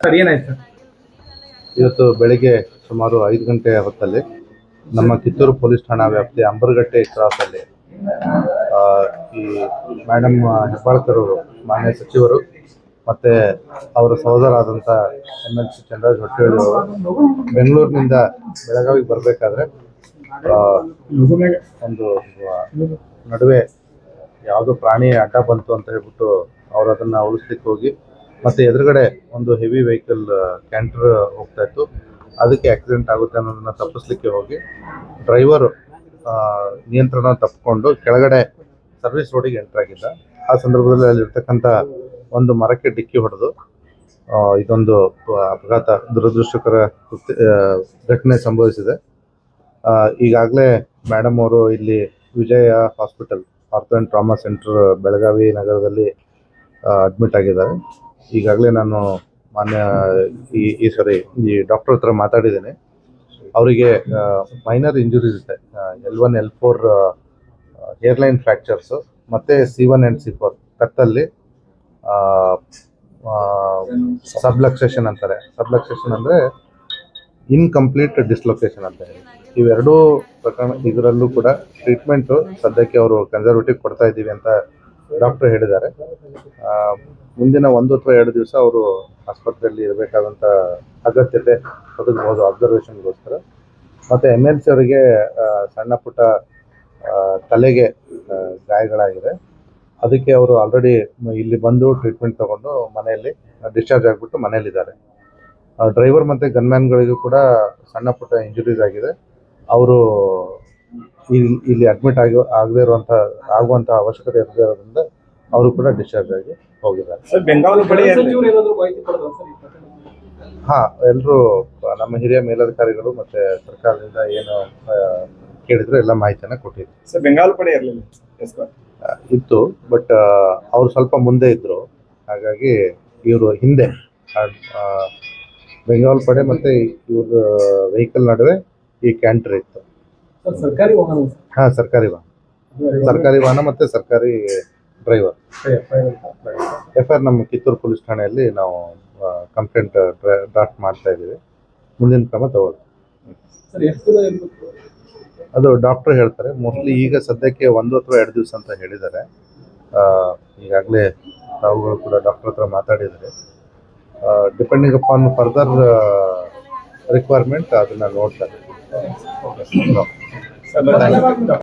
Sir ಏನಾಯ್ತು sir? ಇವತ್ತು ಬೆಳಿಗ್ಗೆ ಸುಮಾರು 5 ಗಂಟೆ ಹೊತ್ತಲ್ಲಿ ನಮ್ಮ ಕಿತ್ತೂರು ಪೊಲೀಸ್ ಠಾಣಾ ವ್ಯಾಪ್ತಿಯ ಅಂಬರಗಟ್ಟೆ ಕ್ರಾಸಲ್ಲಿ ಈ ಮೇಡಮ್ ಹೆಬ್ಬಾಳ್ಕರ್ ಅವರು ಮಾನ್ಯ ಸಚಿವರು ಮತ್ತು ಅವರ ಸಹೋದರಾದಂಥ MLC ಚಂದ್ರರಾಜ್ ಹೊಟ್ಟೇಳಿ ಅವರು ಬೆಂಗಳೂರಿನಿಂದ ಬೆಳಗಾವಿಗೆ ಬರಬೇಕಾದ್ರೆ ಒಂದು ನಡುವೆ ಯಾವುದೋ ಪ್ರಾಣಿ ಅಡ್ಡ ಬಂತು ಅಂತ ಹೇಳ್ಬಿಟ್ಟು ಅವರು ಅದನ್ನು ಉಳಿಸ್ಲಿಕ್ಕೆ ಹೋಗಿ ಮತ್ತು ಎದುರುಗಡೆ ಒಂದು ಹೆವಿ ವೆಹಿಕಲ್ ಕ್ಯಾಂಟರ್ ಹೋಗ್ತಾ ಇತ್ತು, ಅದಕ್ಕೆ ಆಕ್ಸಿಡೆಂಟ್ ಆಗುತ್ತೆ ಅನ್ನೋದನ್ನು ತಪ್ಪಿಸ್ಲಿಕ್ಕೆ ಹೋಗಿ ಡ್ರೈವರು ನಿಯಂತ್ರಣ ತಪ್ಪಿಕೊಂಡು ಕೆಳಗಡೆ ಸರ್ವಿಸ್ ರೋಡಿಗೆ ಎಂಟರ್ ಆಗಿದ್ದ. ಆ ಸಂದರ್ಭದಲ್ಲಿ ಅಲ್ಲಿರ್ತಕ್ಕಂಥ ಒಂದು ಮರಕ್ಕೆ ಡಿಕ್ಕಿ ಹೊಡೆದು ಇದೊಂದು ಅಪಘಾತ ದುರದೃಷ್ಟಕರ ಘಟನೆ ಸಂಭವಿಸಿದೆ. ಈಗಾಗಲೇ ಮೇಡಮ್ ಅವರು ಇಲ್ಲಿ Vijaya hospital ortho and trauma centre Belagavi ನಗರದಲ್ಲಿ ಅಡ್ಮಿಟ್ ಆಗಿದ್ದಾರೆ. ಈಗಾಗಲೇ ನಾನು ಮಾನ್ಯ ಈ ಡಾಕ್ಟರ್ ಹತ್ರ ಮಾತಾಡಿದ್ದೇನೆ. ಅವರಿಗೆ ಮೈನರ್ ಇಂಜುರೀಸ್ ಇದೆ. L1 L4 ಏರ್ಲೈನ್ ಫ್ರ್ಯಾಕ್ಚರ್ಸು ಮತ್ತು C1 ಆ್ಯಂಡ್ C4 ಕತ್ತಲ್ಲಿ ಸಬ್ಲಕ್ಸೇಷನ್ ಅಂತಾರೆ. ಸಬ್ಲಕ್ಸೇಷನ್ ಅಂದರೆ ಇನ್ಕಂಪ್ಲೀಟ್ ಡಿಸ್ಲೊಕೇಶನ್ ಅಂತ ಹೇಳಿ. ಇವೆರಡೂ ಪ್ರಕರಣ ಇದರಲ್ಲೂ ಕೂಡ ಟ್ರೀಟ್ಮೆಂಟು ಸದ್ಯಕ್ಕೆ ಅವರು ಕನ್ಸರ್ವೇಟಿವ್ ಕೊಡ್ತಾ ಇದ್ದೀವಿ ಅಂತ ಡಾಕ್ಟರ್ ಹೇಳಿದ್ದಾರೆ. ಮುಂದಿನ 1 ಅಥವಾ 2 ದಿವಸ ಅವರು ಆಸ್ಪತ್ರೆಯಲ್ಲಿ ಇರಬೇಕಾದಂಥ ಅಗತ್ಯತೆ ಒದಗಬಹುದು ಅಬ್ಸರ್ವೇಷನ್ಗೋಸ್ಕರ. ಮತ್ತು MLC ಅವರಿಗೆ ಸಣ್ಣ ಪುಟ್ಟ ತಲೆಗೆ ಗಾಯಗಳಾಗಿದೆ. ಅದಕ್ಕೆ ಅವರು ಆಲ್ರೆಡಿ ಇಲ್ಲಿ ಬಂದು ಟ್ರೀಟ್ಮೆಂಟ್ ತೊಗೊಂಡು ಮನೆಯಲ್ಲಿ ಡಿಸ್ಚಾರ್ಜ್ ಆಗಿಬಿಟ್ಟು ಮನೆಯಲ್ಲಿದ್ದಾರೆ. ಡ್ರೈವರ್ ಮತ್ತು ಗನ್ಮ್ಯಾನ್ಗಳಿಗೂ ಕೂಡ ಸಣ್ಣ ಪುಟ್ಟ ಇಂಜುರೀಸ್ ಆಗಿದೆ. ಅವರು ಇಲ್ಲಿ ಅಡ್ಮಿಟ್ ಆಗುವಂಥ ಅವಶ್ಯಕತೆ ಇರದೇ ಇರೋದ್ರಿಂದ ಅವರು ಕೂಡ ಡಿಸ್ಚಾರ್ಜ್ ಆಗಿ ಹೋಗಿದ್ದಾರೆ. ಹಾಂ, ಎಲ್ಲರೂ ನಮ್ಮ ಹಿರಿಯ ಮೇಲಧಿಕಾರಿಗಳು ಮತ್ತು ಸರ್ಕಾರದಿಂದ ಏನು ಕೇಳಿದ್ರು ಎಲ್ಲ ಮಾಹಿತಿಯನ್ನು ಕೊಟ್ಟಿದ್ರು. ಬೆಂಗಾವಲು ಪಡೆ ಇರಲಿಲ್ಲ ಇತ್ತು, ಬಟ್ ಅವರು ಸ್ವಲ್ಪ ಮುಂದೆ ಇದ್ದರು. ಹಾಗಾಗಿ ಇವರು ಹಿಂದೆ ಬೆಂಗಾವಲು ಪಡೆ ಮತ್ತು ಇವ್ರ ವೆಹಿಕಲ್ ನಡುವೆ ಈ ಕ್ಯಾಂಟರ್ ಇತ್ತು. ಸರ್ಕಾರಿ ವಾಹನ? ಹಾಂ, ಸರ್ಕಾರಿ ವಾಹನ ಮತ್ತು ಸರ್ಕಾರಿ ಡ್ರೈವರ್. FIR ನಮ್ಮ ಕಿತ್ತೂರು ಪೊಲೀಸ್ ಠಾಣೆಯಲ್ಲಿ ನಾವು ಕಂಪ್ಲೇಂಟ್ ಡ್ರಾಫ್ಟ್ ಮಾಡ್ತಾ ಇದ್ದೀವಿ. ಮುಂದಿನ ಕ್ರಮ ತಗೊಳ್ಳಿ. ಅದು ಡಾಕ್ಟರ್ ಹೇಳ್ತಾರೆ. ಮೋಸ್ಟ್ಲಿ ಈಗ ಸದ್ಯಕ್ಕೆ 1 ಅಥವಾ 2 ದಿವಸ ಅಂತ ಹೇಳಿದ್ದಾರೆ. ಈಗಾಗಲೇ ತಾವುಗಳು ಕೂಡ ಡಾಕ್ಟರ್ ಹತ್ರ ಮಾತಾಡಿದರೆ ಡಿಪೆಂಡಿಂಗ್ ಅಪಾನ್ ಫರ್ದರ್ ರಿಕ್ವೈರ್ಮೆಂಟ್ ಅದನ್ನು ನೋಡ್ತಾರೆ.